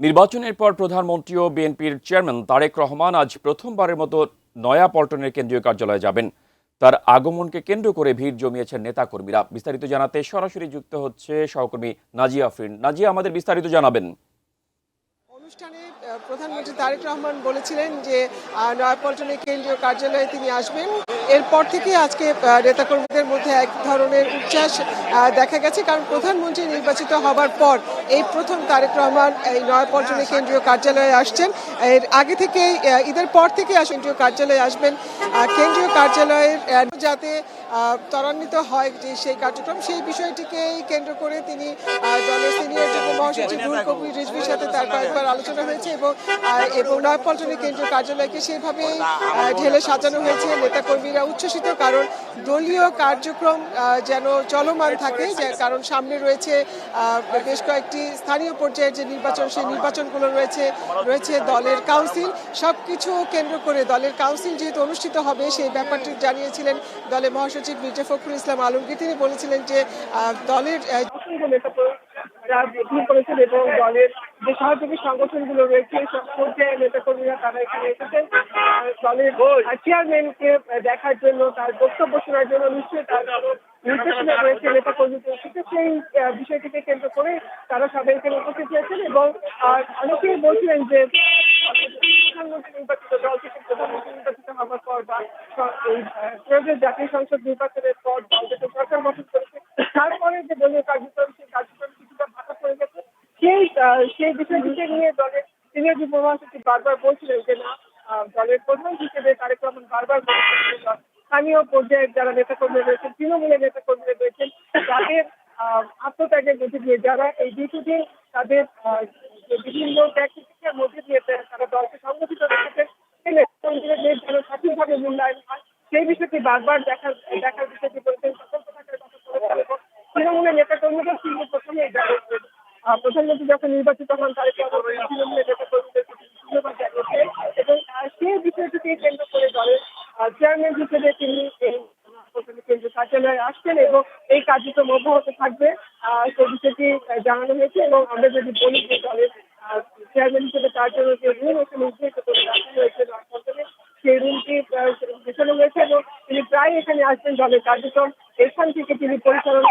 নির্বাচনের পর প্রধানমন্ত্রী ও বিএনপির চেয়ারম্যান তারেক রহমান আজ প্রথমবারের মতো নয়াপল্টনের কেন্দ্রীয় কার্যালয়ে যাবেন। তার আগমনকে কেন্দ্র করে ভিড় জমিয়েছেন নেতাকর্মীরা। বিস্তারিত জানাতে সরাসরি যুক্ত হচ্ছে সহকর্মী নাজিয়া আফরিন। নাজিয়া, আমাদের বিস্তারিত জানাবেন। অনুষ্ঠানে প্রধানমন্ত্রী তারেক রহমান বলেছিলেন যে নয়াপল্টনের কেন্দ্রীয় কার্যালয়ে তিনি আসবেন। এরপর থেকে আজকে নেতাকর্মীদের মধ্যে এক ধরনের উচ্ছ্বাস দেখা গেছে, কারণ প্রধানমন্ত্রী নির্বাচিত হবার পর এই প্রথম তারেক রহমান এই নয়াপল্টনের কেন্দ্রীয় কার্যালয়ে আসছেন। এর আগে থেকেই ঈদের পর থেকে কেন্দ্রীয় কার্যালয়ে আসবেন। কেন্দ্রীয় কার্যালয়ের যাতে ত্বরান্বিত হয় যে সেই কার্যক্রম, সেই বিষয়টিকেই কেন্দ্র করে তিনি দলের সিনিয়র যুগ্ম মহাসচিব রুহুল কবির রিজভীর সাথে তার কয়েকবার আলোচনা হয়েছে এবং নয়াপল্টনের কেন্দ্রীয় কার্যালয়কে সেভাবেই ঢেলে সাজানো হয়েছে। নেতাকর্মীরা উচ্ছ্বসিত, কারণ দলীয় কার্যক্রম যেন চলমান থাকে, কারণ সামনে রয়েছে বেশ কয়েকটি স্থানীয় পর্যায়ের যে নির্বাচন, সেই নির্বাচনগুলো রয়েছে দলের কাউন্সিল, সবকিছু কেন্দ্র করে দলের কাউন্সিল যেহেতু অনুষ্ঠিত হবে সেই ব্যাপারটি জানিয়েছিলেন দলের মহাসচিব মির্জা ফখরুল ইসলাম আলমগীর। তিনি বলেছিলেন যে দলের করেছেন এবং দলের যে সহযোগী সংগঠনগুলো রয়েছে সব পর্যায়ের নেতাকর্মীরা তারা এখানে এসেছেন দলের চেয়ারম্যানকে দেখার জন্য, তার বক্তব্য শোনার জন্য। নিশ্চয়ই তার নির্দেশনা রয়েছে নেতাকর্মীদের, সেই বিষয়টিকে কেন্দ্র করে তারা সবাই এখানে উপস্থিত হয়েছেন। এবং অনেকেই বলছিলেন যে প্রধানমন্ত্রী নির্বাচিত দল থেকে প্রধানমন্ত্রী নির্বাচিত হওয়ার পর বা এই ত্রয়োদশ জাতীয় সংসদ নির্বাচনের পর দল থেকে সরকার গঠন করেছে, তারপরে যে দলীয় কার্যক্রম, সেই কার্যক্রম কিছুটা বাধা পড়ে গেছে। সেই বিষয়টিকে নিয়ে দলের সিনিয়র যুগ্ম মহাসচিব বারবার বলছিলেন যে না, দলের প্রধান হিসেবে তারেক রহমান বারবার বলেছেন স্থানীয় পর্যায়ের যারা নেতাকর্মী রয়েছেন, তৃণমূলের নেতাকর্মীরা রয়েছেন, তাদের আত্মত্যাগের মধ্যে দিয়ে যারা এই দীর্ঘদিন তাদের বিভিন্ন ত্যাগের মধ্যে দিয়ে তারা দলকে সংগঠিত রেখেছেন, সেই নেতাকর্মীদের যেন সঠিকভাবে মূল্যায়ন হয় সেই বিষয়টি বারবার দেখার বিষয়টি বলেছেন, সতর্ক থাকার কথা বলেছেন। এবং তৃণমূলের নেতাকর্মীদের কিন্তু প্রথমেই প্রধানমন্ত্রী যখন নির্বাচিত হন তারেক রহমান তৃণমূলের নেতাকর্মীদের ধন্যবাদ জানিয়েছে এবং সেই বিষয়টিকে কেন্দ্র করে দলের চেয়ারম্যান হিসেবে তিনি কেন্দ্রীয় কার্যালয়ে আসছেন এবং এই কার্যক্রম অব্যাহত থাকবে সেই বিষয়টি জানানো হয়েছে। এবং আমরা যদি বলি যে দলের চেয়ারম্যান হিসেবে তার জন্য যে রুম এখানে নির্ধারিত করে রাখা হয়েছে সেই রুমটি গোছানো হয়েছে এবং তিনি প্রায় এখানে আসবেন। দলের কার্যক্রম এখান থেকে তিনি পরিচালনা